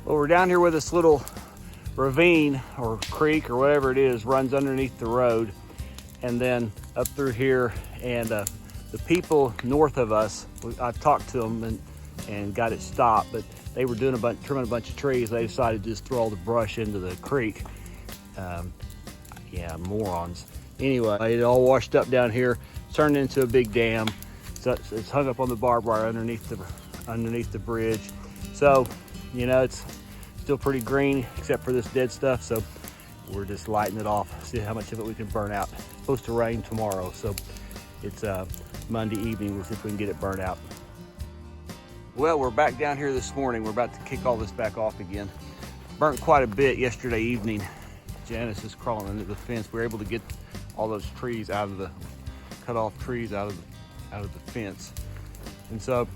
Well, we're down here where this little ravine or creek or whatever it is runs underneath the road, and then up through here. And the people north of us, I've talked to them and got it stopped, but they were doing trimming a bunch of trees. They decided to just throw all the brush into the creek. Yeah, morons. Anyway, it all washed up down here, turned into a big dam. So it's hung up on the barbed wire underneath the bridge. So, you know, it's still pretty green except for this dead stuff. So we're just lighting it off, see how much of it we can burn out. It's supposed to rain tomorrow, so it's Monday evening. We'll see if we can get it burnt out. Well, we're back down here this morning. We're about to kick all this back off again. Burnt quite a bit yesterday evening. Janice is crawling under the fence. We were able to get all those trees out of the, cut off trees out of the fence. And so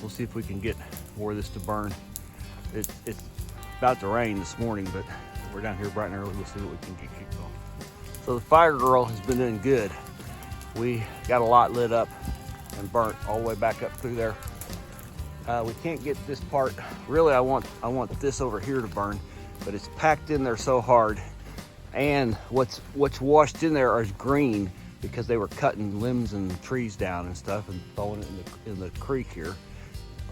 we'll see if we can get more of this to burn. It's about to rain this morning, but we're down here bright and early. We'll see what we can get kicked off. So the fire girl has been doing good. We got a lot lit up and burnt all the way back up through there. We can't get this part. Really, I want this over here to burn, but it's packed in there so hard. And what's washed in there is green because they were cutting limbs and trees down and stuff and throwing it in the creek here.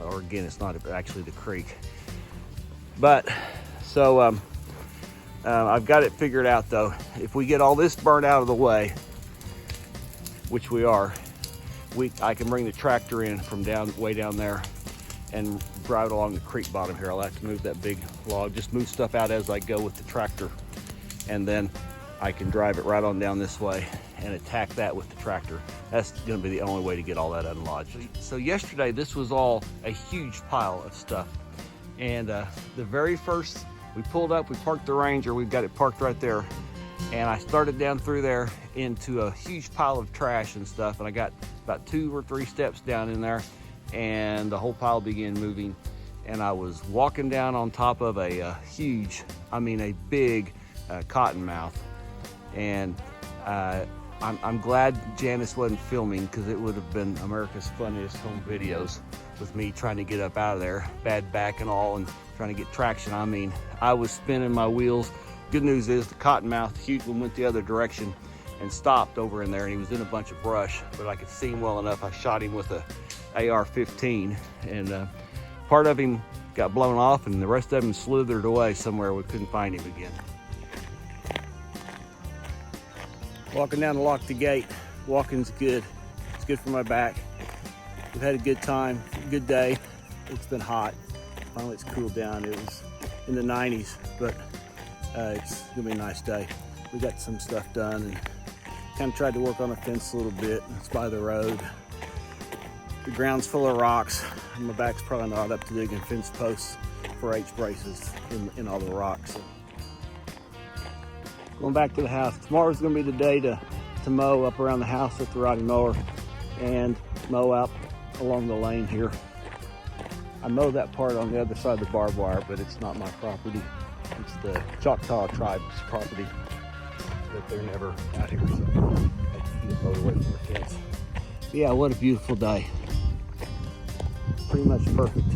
Or again, it's not actually the creek. But so I've got it figured out though. If we get all this burned out of the way, which we are, I can bring the tractor in from way down there and drive it along the creek bottom here. I'll have to move that big log, just move stuff out as I go with the tractor. And then I can drive it right on down this way and attack that with the tractor. That's gonna be the only way to get all that unlodged. So yesterday, this was all a huge pile of stuff. And the very first, we pulled up, we parked the Ranger, we've got it parked right there. And I started down through there into a huge pile of trash and stuff. And I got about 2 or 3 steps down in there and the whole pile began moving. And I was walking down on top of a big cottonmouth. And I'm glad Janice wasn't filming, because it would have been America's funniest home videos with me trying to get up out of there, bad back and all, and trying to get traction. I mean, I was spinning my wheels. Good news is the cottonmouth, huge one, went the other direction and stopped over in there, and he was in a bunch of brush, but I could see him well enough. I shot him with a AR-15, and part of him got blown off and the rest of him slithered away somewhere. We couldn't find him again. Walking down to lock the gate. Walking's good. It's good for my back. We've had a good time, good day. It's been hot. Finally it's cooled down. It was in the 90s, but it's gonna be a nice day. We got some stuff done and kind of tried to work on the fence a little bit. It's by the road. The ground's full of rocks. My back's probably not up to digging fence posts for H-braces in all the rocks. Going back to the house. Tomorrow's gonna be the day to mow up around the house with the riding mower and mow out along the lane here. I mow that part on the other side of the barbed wire, but it's not my property. It's the Choctaw tribe's property, but they're never out here, so I keep it mowed away from the fence. Yeah, what a beautiful day. Pretty much perfect.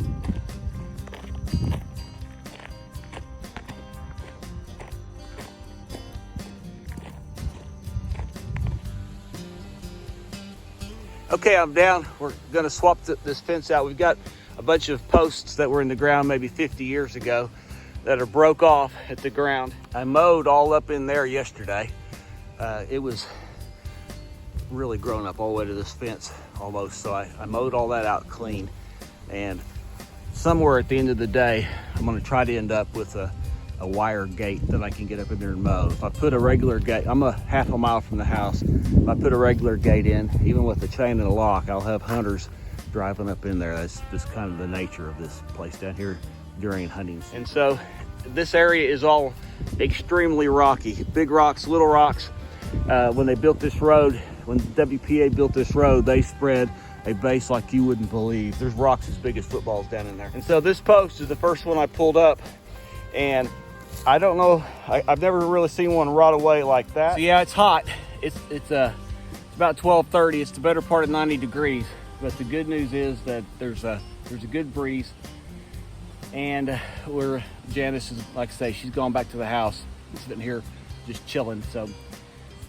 Okay, I'm down. We're gonna swap this fence out. We've got a bunch of posts that were in the ground maybe 50 years ago that are broke off at the ground. I mowed all up in there yesterday. It was really grown up all the way to this fence almost. So I mowed all that out clean. And somewhere at the end of the day, I'm gonna try to end up with a wire gate that I can get up in there and mow. If I put a regular gate, I'm a half a mile from the house. If I put a regular gate in, even with the chain and a lock, I'll have hunters driving up in there. That's just kind of the nature of this place down here during hunting. And so this area is all extremely rocky. Big rocks, little rocks. When they built this road, when WPA built this road, they spread a base like you wouldn't believe. There's rocks as big as footballs down in there. And so this post is the first one I pulled up, and I don't know, I've never really seen one rot away like that. So yeah, it's hot. It's about 12:30. It's the better part of 90 degrees. But the good news is that there's a good breeze. and Janice is, like I say, she's gone back to the house, sitting here just chilling. So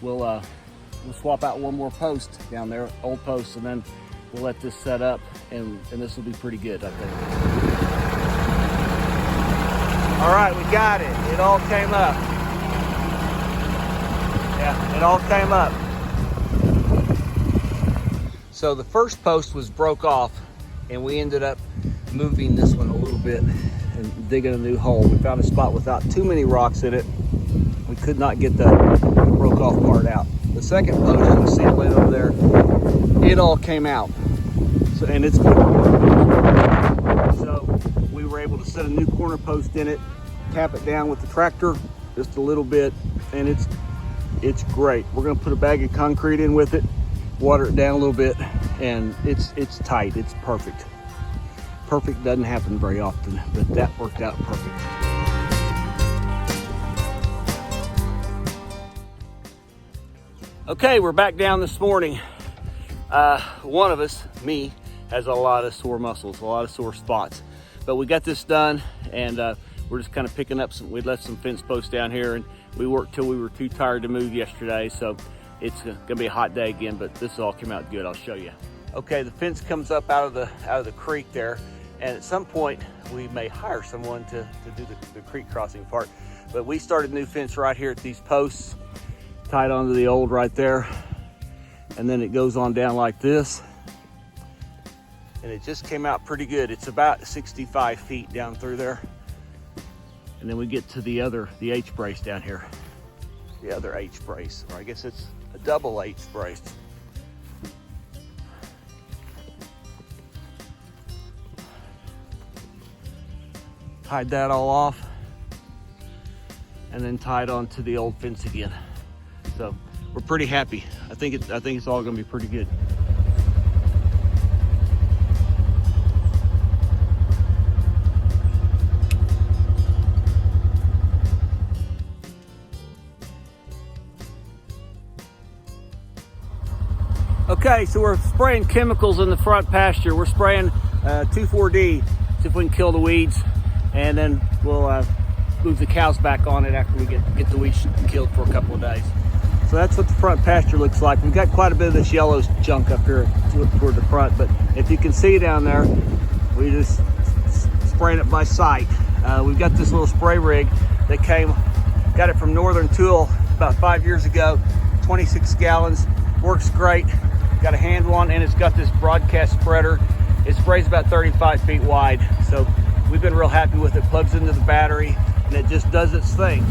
we'll swap out one more post down there, old post, and then we'll let this set up, and this will be pretty good, I think. All right, we got it. It all came up. Yeah, it all came up. So the first post was broke off, and we ended up moving this one a little bit and digging a new hole. We found a spot without too many rocks in it. We could not get the broke off part out. The second post, you see it laying over there, it all came out. So, and it's good. So we were able to set a new corner post in it, tap it down with the tractor just a little bit, and it's great. We're gonna put a bag of concrete in with it, water it down a little bit, and it's tight. It's perfect. Perfect doesn't happen very often, but that worked out perfect. Okay, we're back down this morning. One of us, me, has a lot of sore muscles, a lot of sore spots, but we got this done, and we're just kind of picking up we left some fence posts down here, and we worked till we were too tired to move yesterday, so it's gonna be a hot day again, but this all came out good. I'll show you. Okay, the fence comes up out of the creek there, and at some point we may hire someone to do the creek crossing part, but we started a new fence right here at these posts, tied onto the old right there, and then it goes on down like this, and it just came out pretty good. It's about 65 feet down through there, and then we get to the H brace down here, the other H brace, or I guess it's a double H brace. Tied that all off, and then tied onto the old fence again. So we're pretty happy. I think it's all gonna be pretty good. Okay, so we're spraying chemicals in the front pasture. We're spraying 2,4-D, see if we can kill the weeds, and then we'll move the cows back on it after we get the weeds killed for a couple of days. So that's what the front pasture looks like. We've got quite a bit of this yellow junk up here toward the front, but if you can see down there, we just spraying it by sight. We've got this little spray rig that got it from Northern Tool about 5 years ago, 26 gallons, works great. Got a handle on, and it's got this broadcast spreader. It sprays about 35 feet wide, so we've been real happy with it. Plugs into the battery, and it just does its thing.